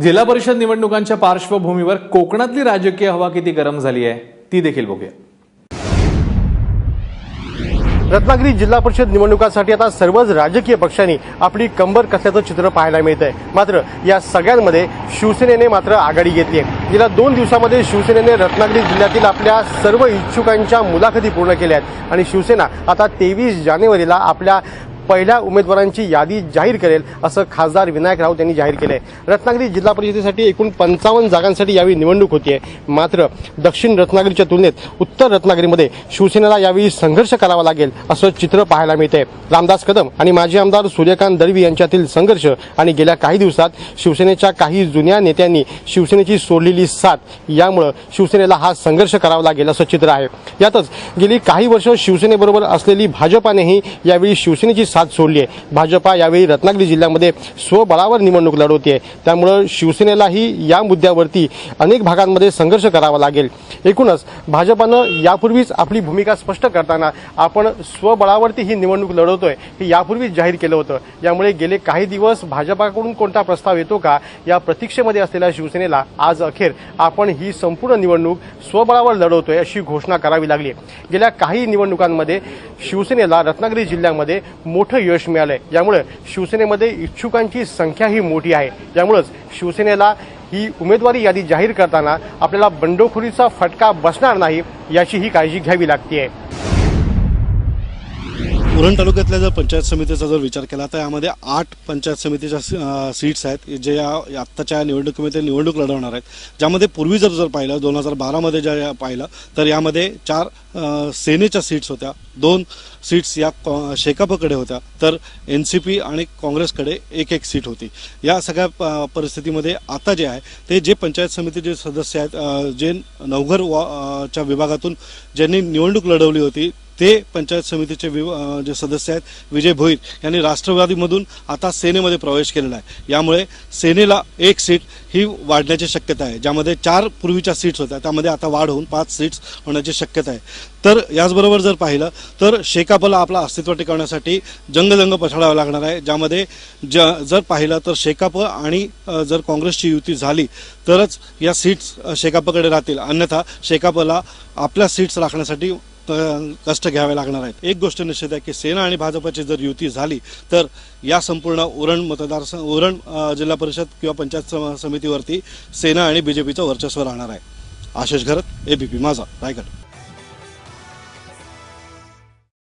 जिल्हा परिषद निवडणुकांच्या पार्श्वभूमीवर कोकणातली राजकीय हवा किती गरम झाली आहे ती देखील बघूया। रत्नागिरी जिल्हा परिषद निवडणुकांसाठी आता सर्वच राजकीय पक्षांनी आपली कंबर कसल्याचं चित्र पाहायला मिळतंय। मात्र या सगळ्यांमध्ये शिवसेनेने मात्र आघाडी घेतली आहे। गेल्या 2 दिवसांमध्ये शिवसेनेने रत्नागिरी जिल्ह्यातील आपल्या सर्व इच्छुकांच्या मुलाखती पूर्ण केल्या आहेत आणि शिवसेना आता 23 जानेवारीला आपल्या पहिल्या उमेदवारांची यादी जाहीर करेल असं खासदार विनायक राऊत यांनी जाहीर केले। रत्नागिरी जिल्हा परिषदेसाठी एकूण 55 जागांसाठी यावेळी निवडणूक होतीये। मात्र दक्षिण रत्नागिरीच्या तुलनेत उत्तर रत्नागिरीमध्ये शिवसेनेला यावेळी संघर्ष करावा लागेल असं चित्र पाहायला मिळते। रामदास कदम आणि माजी आमदार सूर्यकांत दळवी यांच्यातील संघर्ष आणि गेल्या काही दिवसात शिवसेनेच्या काही जुन्या नेत्यांनी शिवसेनेची सोडलेली साथ यामुळे शिवसेनेला हा संघर्ष करावा लागेल असं चित्र आहे। यातच गेली काही वर्ष शिवसेनेबरोबर असलेली भाजपानेही यावेळी शिवसेनेची साथ सोडली आहे। भाजपा यावेळी रत्नागिरी जिल्ह्यामध्ये स्वबळावर निवडणूक लढवते, त्यामुळे शिवसेनेलाही या मुद्द्यावरती अनेक भागांमध्ये संघर्ष करावा लागेल। एकूणच भाजपानं यापूर्वीच आपली भूमिका स्पष्ट करताना आपण स्वबळावरती ही निवडणूक लढवतोय हे यापूर्वीच जाहीर केलं होतं। यामुळे गेले काही दिवस भाजपाकडून कोणता प्रस्ताव येतो का या प्रतीक्षेमध्ये असलेल्या शिवसेनेला आज अखेर आपण ही संपूर्ण निवडणूक स्वबळावर लढवतोय अशी घोषणा करावी लागली। गेल्या काही निवडणुकांमध्ये शिवसेनेला रत्नागिरी जिल्ह्यामध्ये मोठं यश मिळालंय। यामुळे शिवसेनेमध्ये इच्छुकांची संख्याही मोठी आहे। यामुळेच शिवसेनेला ही उमेदवारी यादी जाहीर करताना आपल्याला बंडखोरीचा फटका बसणार नाही याचीही काळजी घ्यावी लागते। उरण तालुक्यातल्या जर पंचायत समितीचा जर विचार केला तर यामध्ये 8 पंचायत समितीच्या सीट्स आहेत जे आत्ताच्या निवडणुकीमध्ये निवडणूक लढवणार आहेत। ज्यामध्ये पूर्वी जर पाहिलं 2012 मध्ये ज्या पाहिलं तर यामध्ये 4 सेनेच्या सीट्स होत्या, 2 सीट्स या शेकापकडे होत्या, तर NCP आणि काँग्रेसकडे एक सीट होती। या सगळ्या परिस्थितीमध्ये आता जे आहे ते जे पंचायत समितीचे सदस्य आहेत जे नवघर च्या विभागातून ज्यांनी निवडणूक लढवली होती ते पंचायत समितीचे जे सदस्य आहेत विजय भोईर यांनी राष्ट्रवादीमधून आता सेनेमध्ये प्रवेश केलेला आहे। यामुळे सेनेला 1 सीट ही वाढण्याची शक्यता आहे। ज्यामध्ये 4 पूर्वीच्या सीट्स होत्या त्यामध्ये आता वाढ होऊन 5 सीट्स होण्याची शक्यता आहे। तर याचबरोबर जर पाहिलं तर शेकापला आपलं अस्तित्व टिकवण्यासाठी जंग पछाडावं लागणार आहे। ज्यामध्ये जर पाहिलं तर शेकाप आणि जर काँग्रेसची युती झाली तरच या सीट्स शेकापकडे राहतील, अन्यथा शेकापला आपल्या सीट्स राखण्यासाठी कष्ट घ्यावे लागणार आहेत। एक गोष्ट निश्चित आहे की सेना आणि भाजपची जर युती झाली तर या संपूर्ण उरण जिल्हा परिषद किंवा पंचायत समितीवरती सेना आणि BJPचं वर्चस्व राहणार आहे। आशिष घरत, ABP माझा, रायगड।